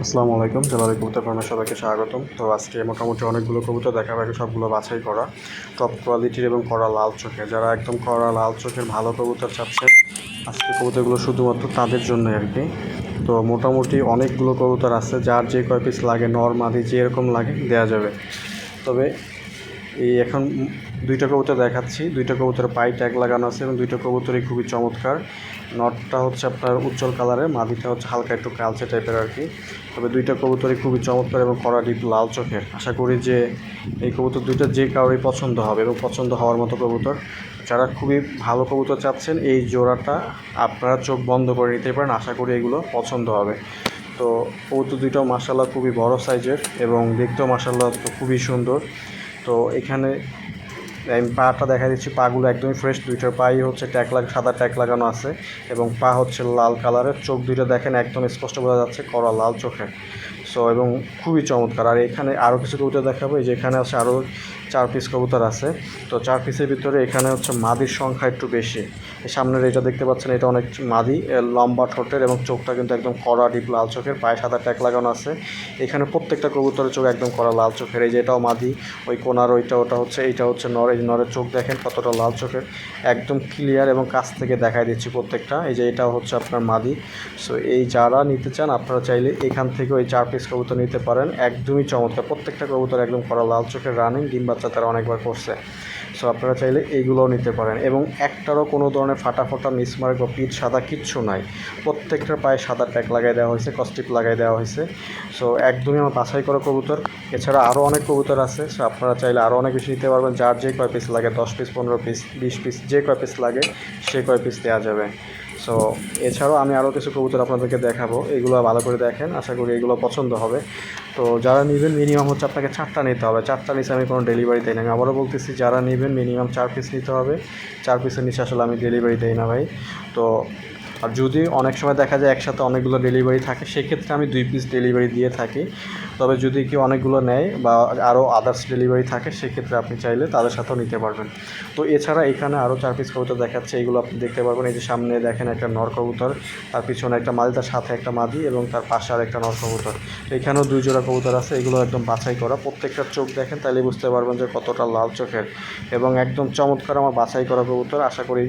আসসালামু আলাইকুম। জেলারি কবুতর ফার্মে সবাইকে স্বাগতম। তো আজকে মোটামুটি অনেকগুলো কবুতর দেখাবো, সবগুলো বাছাই করা টপ কোয়ালিটির এবং কড়া লাল চোখের। যারা একদম কড়া লাল চোখের ভালো কবুতর চাচ্ছেন, আজকে কবুতরগুলো শুধুমাত্র তাদের জন্য আর কি। তো মোটামুটি অনেকগুলো কবুতর আছে, যার যে কয় পিস লাগে নর মাদি যেরকম লাগে দেওয়া যাবে। তবে এই এখন দুইটা কবুতর দেখাচ্ছি, দুইটা কবুতরের পায়ে ট্যাগ লাগানো আছে এবং দুইটা কবুতরই খুবই চমৎকার। নটটা হচ্ছে আপনার উজ্জ্বল কালারের, মাদিটা হচ্ছে হালকা একটু কালচে টাইপের আর কি। তবে দুইটা কবুতরই খুবই চমৎকার এবং কড়া ডিপ লাল চোখের। আশা করি যে এই কবুতর দুইটা যে কারোরই পছন্দ হবে এবং পছন্দ হওয়ার মতো কবুতর। যারা খুবই ভালো কবুতর চাচ্ছেন, এই জোড়াটা আপনারা চোখ বন্ধ করে নিতে পারেন, আশা করি এগুলো পছন্দ হবে। তো কবুতর দুইটাও মাশাআল্লাহ খুবই বড় সাইজের এবং দেখতেও মাশাআল্লাহ খুবই সুন্দর। তো এখানে আমি পাটা দেখা দিচ্ছি, পাগুলো একদমই ফ্রেশ, দুইটার পাই হচ্ছে সাদা ট্যাগ লাগানো আছে এবং পা হচ্ছে লাল কালারের। চোখ দুইটা দেখেন একদম স্পষ্ট বোঝা যাচ্ছে কড়া লাল চোখের। সো এবং খুবই চমৎকার। আর এখানে আরও কিছু কবুতর দেখাবো, এই যে এখানে আছে আরও 4 পিস কবুতর আছে। তো 4 পিসের ভিতরে এখানে হচ্ছে মাদির সংখ্যা একটু বেশি। এই সামনের এটা দেখতে পাচ্ছেন, এটা অনেক মাদি, লম্বা ঠোঁটের এবং চোখটা কিন্তু একদম কড়া ডিপ লাল চোখের, পায়ে সাদা ট্যাগ লাগানো আছে। এখানে প্রত্যেকটা কবুতরের চোখ একদম কড়া লাল চোখের। এই যে এটাও মাদি, ওই কোনার ওইটা ওটা হচ্ছে, এইটা হচ্ছে নর। এই নরের চোখ দেখেন কতটা লাল চোখের, একদম ক্লিয়ার এবং কাছ থেকে দেখাই দিচ্ছি প্রত্যেকটা। এই যে এটাও হচ্ছে আপনার মাদি। সো এই যারা নিতে চান আপনারা চাইলে এখান থেকে ওই 4 পিস কবুতর নিতে পারেন, একদমই চমৎকার। প্রত্যেকটা কবুতর একদম কড়া লাল চোখের, রানিং, ডিম বাচ্চা তারা অনেকবার করছে। সো আপনারা চাইলে এইগুলোও নিতে পারেন এবং একটারও কোনো ধরনের ফাটা মিসমার্ক বা পিঠ সাদা কিচ্ছু নাই। প্রত্যেকটার পায়ে সাদা ট্যাগ লাগাই দেওয়া হয়েছে, কস্টিপ লাগাই দেওয়া হয়েছে। সো একদমই আমার বাছাই করা কবুতর। এছাড়া আরও অনেক কবুতর আছে, সো আপনারা চাইলে আরও অনেক বেশি নিতে পারবেন। যার যে কয় পিস লাগে, 10 পিস, 15 পিস, 20 পিস, যে কয় পিস লাগে সে কয় পিস দেওয়া যাবে। সো এছাড়াও আমি আরও কিছু কবুতর আপনাদেরকে দেখাবো, এগুলো ভালো করে দেখেন, আশা করি এগুলো পছন্দ হবে। তো যারা নেবেন মিনিমাম হচ্ছে আপনাকে 4টা নিতে হবে। 4টা নিচে আমি কোনো ডেলিভারি দিই না। আমি আবারও বলতেছি, যারা নেবেন মিনিমাম 4 পিস নিতে হবে। 4 পিসের নিচে আসলে আমি ডেলিভারি দিই না ভাই। তো আর যদি অনেক সময় দেখা যায় একসাথে অনেকগুলো ডেলিভারি থাকে, সেক্ষেত্রে আমি 2 পিস ডেলিভারি দিয়ে থাকি। তবে যদি কেউ অনেকগুলো নেয় বা আরও আদার্স ডেলিভারি থাকে, সেক্ষেত্রে আপনি চাইলে তাদের সাথেও নিতে পারবেন। তো এছাড়া এখানে আরও 4 পিস কবুতর দেখাচ্ছে, এগুলো আপনি দেখতে পারবেন। এই যে সামনে দেখেন একটা নর কবুতর, তার পিছনে একটা মাদি, তার সাথে একটা মাদি এবং তার পাশে আর একটা নর কবুতর। এখানেও 2 জোড়া কবুতর আছে, এগুলো একদম বাছাই করা। প্রত্যেকটার চোখ দেখেন, তাহলে বুঝতে পারবেন যে কতটা লাল চোখের এবং একদম চমৎকার আমার বাছাই করা কবুতর। আশা করি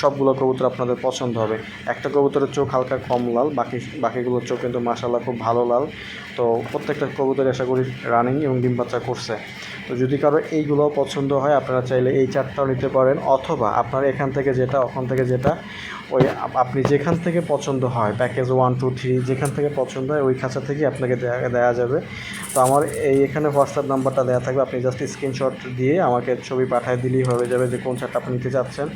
সবগুলো কবুতর আপনাদের পছন্দ হবে। একটা কবুতরের চোখ হালকা কম লাল, বাকিগুলোর চোখ কিন্তু মাশাআল্লাহ খুব ভালো লাল। তো প্রত্যেকটা কবুতর আশা করি রানিং এবং ডিম বাচ্চা করছে। তো যদি কারো এইগুলোও পছন্দ হয়, আপনারা চাইলে এই 4টাও নিতে পারেন, অথবা আপনারা এখান থেকে যেটা, ওখান থেকে যেটা, ওই আপনি যেখান থেকে পছন্দ হয়, প্যাকেজ 1, 2, 3 যেখান থেকে পছন্দ হয় ওই খাঁচা থেকে আপনাকে দেওয়া যাবে। তো আমার এখানে হোয়াটসঅ্যাপ নাম্বারটা দেওয়া থাকবে, আপনি জাস্ট স্ক্রিনশট দিয়ে আমাকে ছবি পাঠিয়ে দিলেই হয়ে যাবে যে কোন চারটা আপনি নিতে চাচ্ছেন,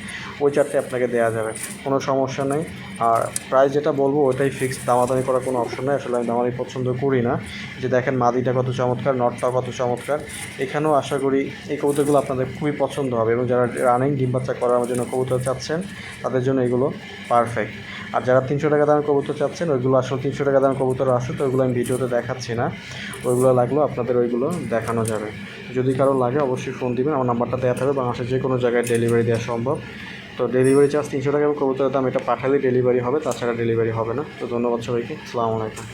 ওই চারটে আপনাকে দেওয়া যাবে, কোনো সমস্যা নেই। আর প্রাইস যেটা বলবো ওটাই ফিক্সড, দামাদামি করার কোনো অপশন নেই। আসলে আমি দামাদামি পছন্দ করি না। যে দেখেন মাদিটা কত চমৎকার, নটটাও কত চমৎকার। এখানেও আশা করি এই কবুতরগুলো আপনাদের খুবই পছন্দ হবে এবং যারা রানিং ডিম বাচ্চা করার জন্য কবুতর চাচ্ছেন তাদের জন্য এগুলো পারফেক্ট। আর যারা 300 টাকা দামের কবুতর চাচ্ছেন, ওইগুলো আসলে 300 টাকা দামের কবুতর আছে, তো ওইগুলো আমি ভিডিওতে দেখাচ্ছি না। ওইগুলো লাগলেও আপনাদের ওইগুলো দেখানো যাবে। যদি কারো লাগে অবশ্যই ফোন দিবেন, আমার নাম্বারটা দেওয়া থাকবে। বাংলাদেশের যে কোনো জায়গায় ডেলিভারি দেওয়া সম্ভব। তো ডেলিভারি চার্জ 300 টাকা এবং কবুতরের দাম এটা পাঠালেই ডেলিভারি হবে, তাছাড়া ডেলিভারি হবে না। তো ধন্যবাদ সবাইকে, আসসালামু আলাইকুম।